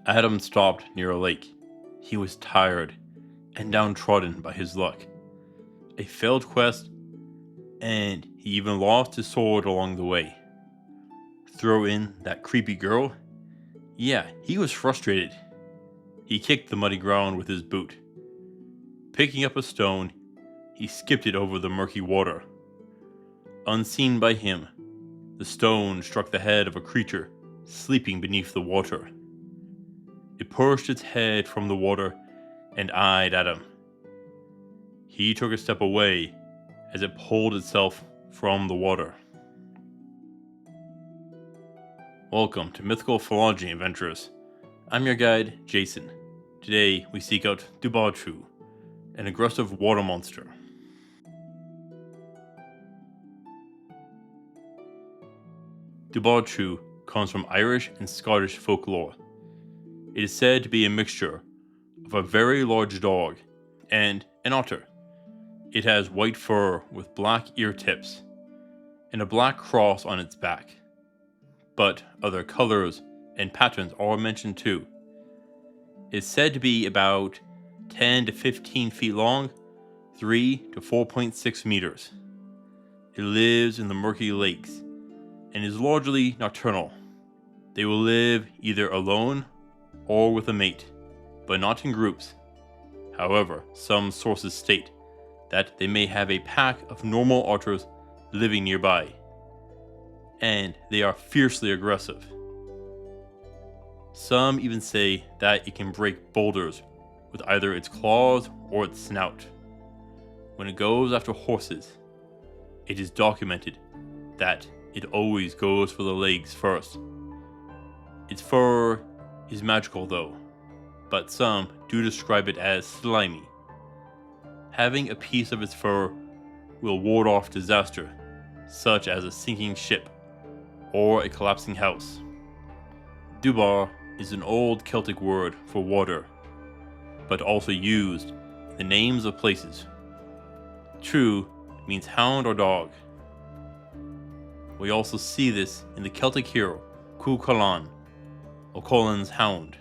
Adam stopped near a lake. He was tired and downtrodden by his luck. A failed quest, and he even lost his sword along the way. Throw in that creepy girl? Yeah, he was frustrated. He kicked the muddy ground with his boot. Picking up a stone, he skipped it over the murky water. Unseen by him, the stone struck the head of a creature sleeping beneath the water. It pushed its head from the water and eyed at him. He took a step away as it pulled itself from the water. Welcome to Mythical Phylogeny Adventures. I'm your guide, Jason. Today we seek out Dobhar chú, an aggressive water monster. Dobhar chú comes from Irish and Scottish folklore. It is said to be a mixture of a very large dog and an otter. It has white fur with black ear tips and a black cross on its back. But other colors and patterns are mentioned too. It's said to be about 10 to 15 feet long, 3 to 4.6 meters. It lives in the murky lakes and is largely nocturnal. They will live either alone or with a mate, but not in groups. However, some sources state that they may have a pack of normal otters living nearby, and they are fiercely aggressive. Some even say that it can break boulders with either its claws or its snout. When it goes after horses, it is documented that it always goes for the legs first. Its fur is magical though, but some do describe it as slimy. Having a piece of its fur will ward off disaster, such as a sinking ship or a collapsing house. Dobhar is an old Celtic word for water, but also used in the names of places. Chú means hound or dog. We also see this in the Celtic hero Cuchulainn, O'Collin's hound.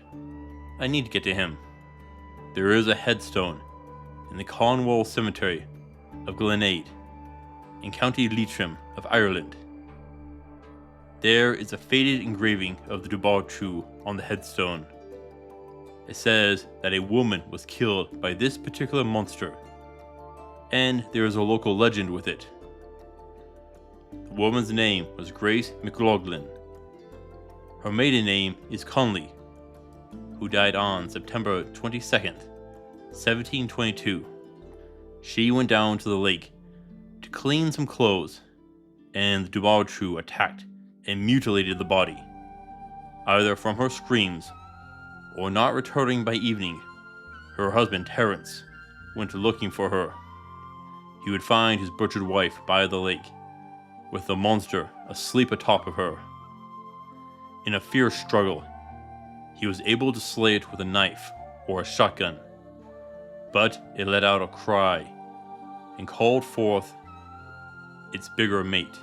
I need to get to him. There is a headstone in the Cornwall Cemetery of Glenade, in County Leitrim of Ireland. There is a faded engraving of the Dobhar chú on the headstone. It says that a woman was killed by this particular monster, and there is a local legend with it. The woman's name was Grace McLaughlin. Her maiden name is Conley, who died on September 22nd, 1722. She went down to the lake to clean some clothes, and the Dobhar chú attacked and mutilated the body, either from her screams or not returning by evening. Her husband Terence went looking for her. He would find his butchered wife by the lake, with the monster asleep atop of her. In a fierce struggle, he was able to slay it with a knife or a shotgun, but it let out a cry and called forth its bigger mate.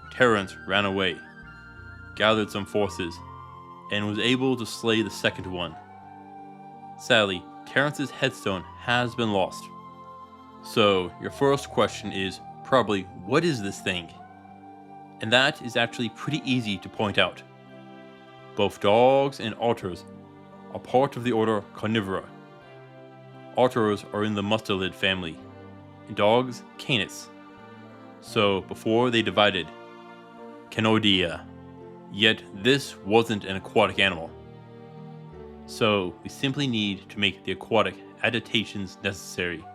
Terence ran away, gathered some forces, and was able to slay the second one. Sadly, Terence's headstone has been lost. So your first question is probably, what is this thing? And that is actually pretty easy to point out. Both dogs and otters are part of the order Carnivora. Otters are in the mustelid family, and dogs Canis. So before they divided, Canoidea. Yet this wasn't an aquatic animal. So we simply need to make the aquatic adaptations necessary.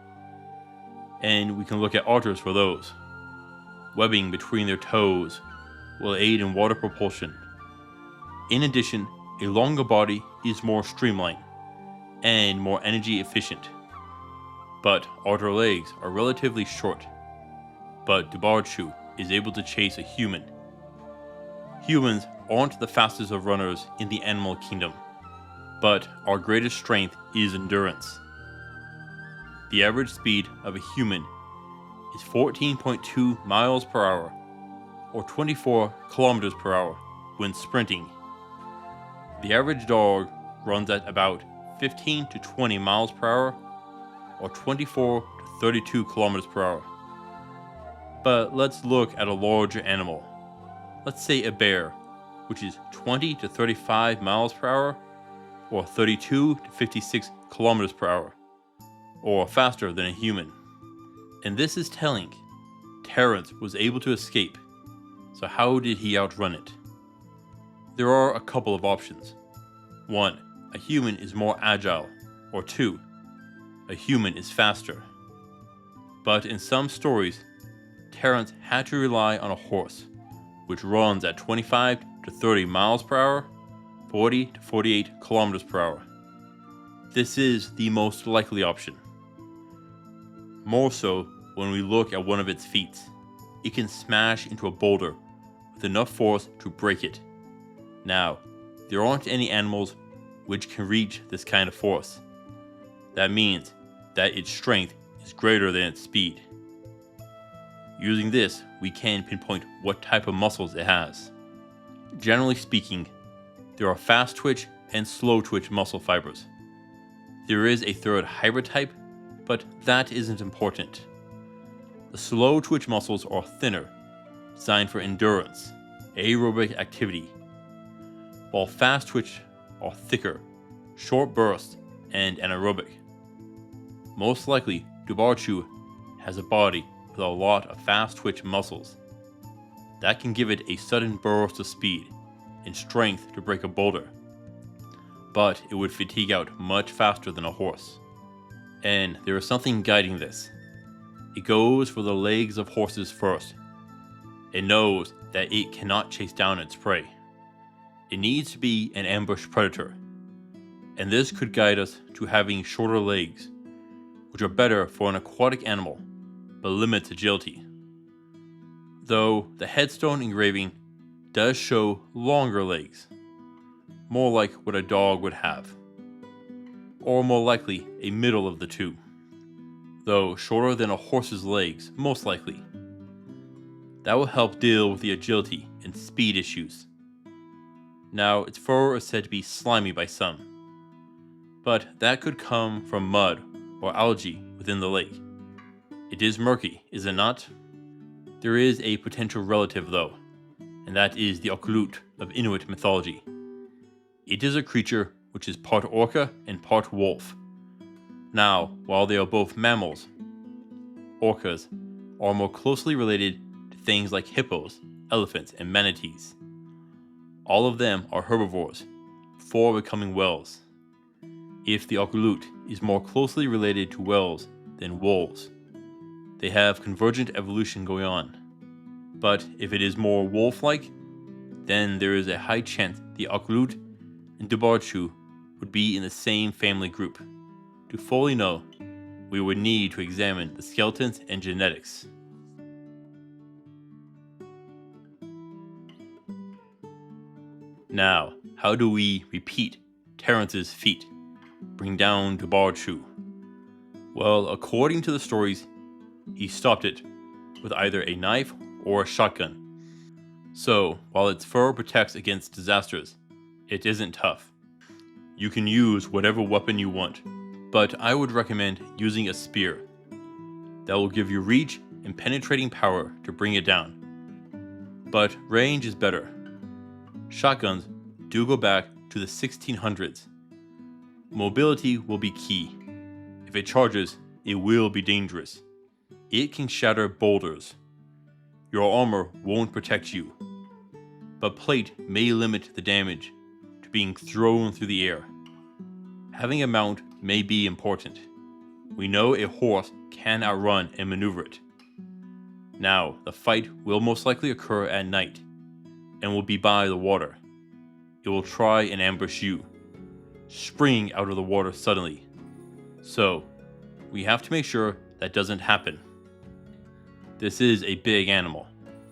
And we can look at otters for those. Webbing between their toes will aid in water propulsion. In addition, a longer body is more streamlined and more energy efficient. But otter legs are relatively short. But Dobhar chú is able to chase a human. Humans aren't the fastest of runners in the animal kingdom, but our greatest strength is endurance. The average speed of a human is 14.2 miles per hour, or 24 kilometers per hour when sprinting. The average dog runs at about 15 to 20 miles per hour, or 24 to 32 kilometers per hour. But let's look at a larger animal. Let's say a bear, which is 20 to 35 miles per hour, or 32 to 56 kilometers per hour, or faster than a human. And this is telling. Terence was able to escape, so how did he outrun it? There are a couple of options. 1. A human is more agile, or 2. A human is faster. But in some stories, Terence had to rely on a horse, which runs at 25 to 30 miles per hour, 40 to 48 kilometers per hour. This is the most likely option. More so when we look at one of its feet. It can smash into a boulder with enough force to break it. Now, there aren't any animals which can reach this kind of force. That means that its strength is greater than its speed. Using this, we can pinpoint what type of muscles it has. Generally speaking, there are fast twitch and slow twitch muscle fibers. There is a third hybrid type, but that isn't important. The slow twitch muscles are thinner, designed for endurance, aerobic activity, while fast twitch are thicker, short bursts, and anaerobic. Most likely, Dobhar chú has a body with a lot of fast twitch muscles. That can give it a sudden burst of speed and strength to break a boulder, but it would fatigue out much faster than a horse. And there is something guiding this. It goes for the legs of horses first. It knows that it cannot chase down its prey. It needs to be an ambush predator. And this could guide us to having shorter legs, which are better for an aquatic animal, but limits agility. Though the headstone engraving does show longer legs, more like what a dog would have, or more likely a middle of the two, though shorter than a horse's legs, most likely. That will help deal with the agility and speed issues. Now, its fur is said to be slimy by some, but that could come from mud or algae within the lake. It is murky, is it not? There is a potential relative though, and that is the aquatic of Inuit mythology. It is a creature which is part orca and part wolf. Now, while they are both mammals, orcas are more closely related to things like hippos, elephants, and manatees. All of them are herbivores before becoming whales. If the aquatic is more closely related to whales than wolves, they have convergent evolution going on. But if it is more wolf-like, then there is a high chance the aquatic and Dobhar chú would be in the same family group. To fully know, we would need to examine the skeletons and genetics. Now, how do we repeat Terence's feat, bring down Dobhar chú? Well, according to the stories, he stopped it with either a knife or a shotgun. So, while its fur protects against disasters, it isn't tough. You can use whatever weapon you want, but I would recommend using a spear. That will give you reach and penetrating power to bring it down. But range is better. Shotguns do go back to the 1600s. Mobility will be key. If it charges, it will be dangerous. It can shatter boulders. Your armor won't protect you, but plate may limit the damage to being thrown through the air. Having a mount may be important. We know a horse can outrun and maneuver it. Now, the fight will most likely occur at night and will be by the water. It will try and ambush you, springing out of the water suddenly. So, we have to make sure that doesn't happen. This is a big animal,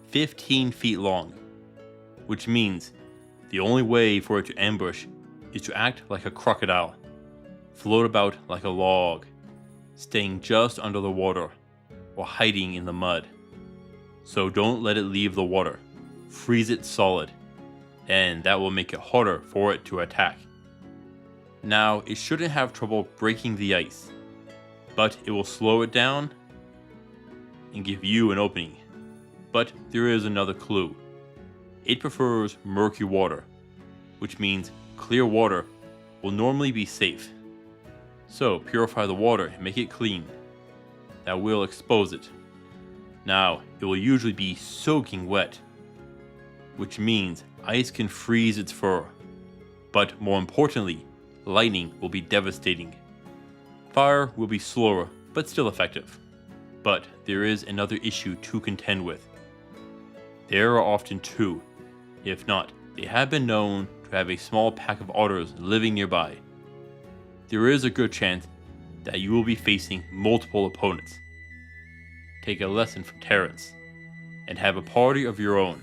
15 feet long, which means the only way for it to ambush is to act like a crocodile, float about like a log, staying just under the water, or hiding in the mud. So don't let it leave the water, freeze it solid, and that will make it harder for it to attack. Now, it shouldn't have trouble breaking the ice, but it will slow it down and give you an opening. But there is another clue. It prefers murky water, which means clear water will normally be safe. So purify the water and make it clean. That will expose it. Now, it will usually be soaking wet, which means ice can freeze its fur. But more importantly, lightning will be devastating. Fire will be slower, but still effective. But there is another issue to contend with. There are often two. If not, they have been known to have a small pack of otters living nearby. There is a good chance that you will be facing multiple opponents. Take a lesson from Terrence, and have a party of your own.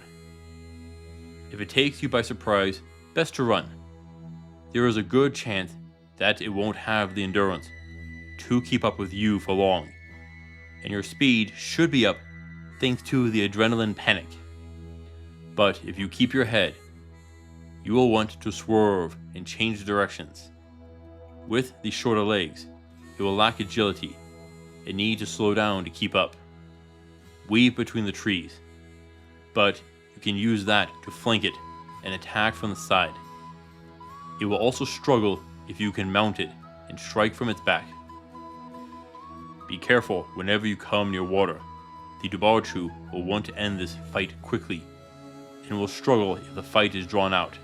If it takes you by surprise, best to run. There is a good chance that it won't have the endurance to keep up with you for long, and your speed should be up thanks to the adrenaline panic. But if you keep your head, you will want to swerve and change directions. With the shorter legs, it will lack agility and need to slow down to keep up. Weave between the trees, but you can use that to flank it and attack from the side. It will also struggle if you can mount it and strike from its back. Be careful whenever you come near water. The Dobhar chú will want to end this fight quickly and will struggle if the fight is drawn out.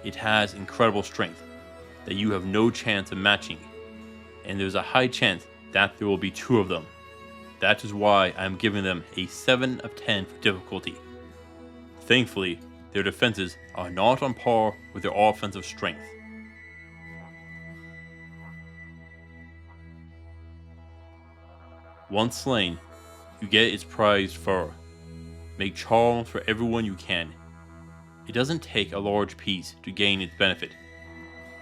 It has incredible strength that you have no chance of matching, and there's a high chance that there will be two of them. That is why I am giving them a 7 of 10 for difficulty. Thankfully, their defenses are not on par with their offensive strength. Once slain, you get its prized fur. Make charms for everyone you can. It doesn't take a large piece to gain its benefit.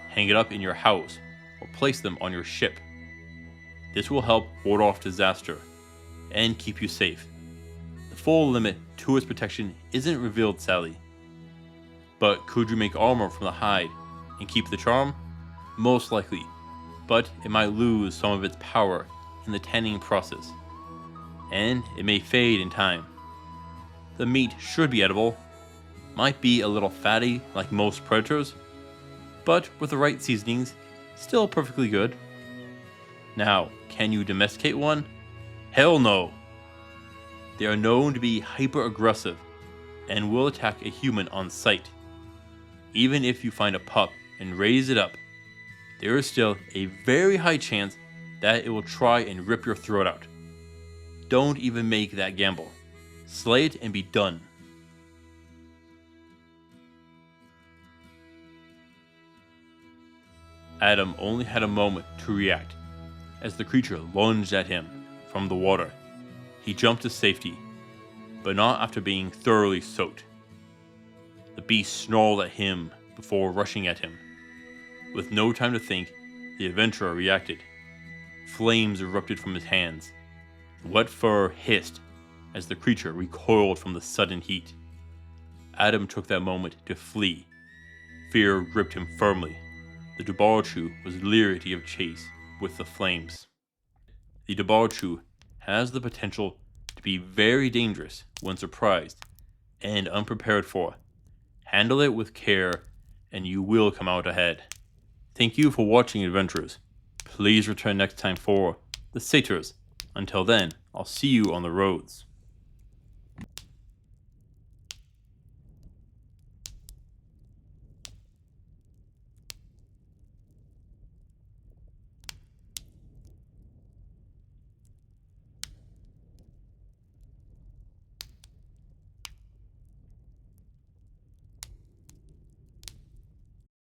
Hang it up in your house or place them on your ship. This will help ward off disaster and keep you safe. The full limit to its protection isn't revealed, sadly. But could you make armor from the hide and keep the charm? Most likely, but it might lose some of its power in the tanning process, and it may fade in time. The meat should be edible, might be a little fatty like most predators, but with the right seasonings, still perfectly good. Now, can you domesticate one? Hell no! They are known to be hyper-aggressive and will attack a human on sight. Even if you find a pup and raise it up, there is still a very high chance that it will try and rip your throat out. Don't even make that gamble. Slay it and be done. Adam only had a moment to react as the creature lunged at him from the water. He jumped to safety, but not after being thoroughly soaked. The beast snarled at him before rushing at him. With no time to think, the adventurer reacted. Flames erupted from his hands. The wet fur hissed as the creature recoiled from the sudden heat. Adam took that moment to flee. Fear gripped him firmly. The Dobhar chú was leery to give chase with the flames. The Dobhar chú has the potential to be very dangerous when surprised and unprepared for. Handle it with care and you will come out ahead. Thank you for watching, adventurers. Please return next time for the satyrs. Until then, I'll see you on the roads.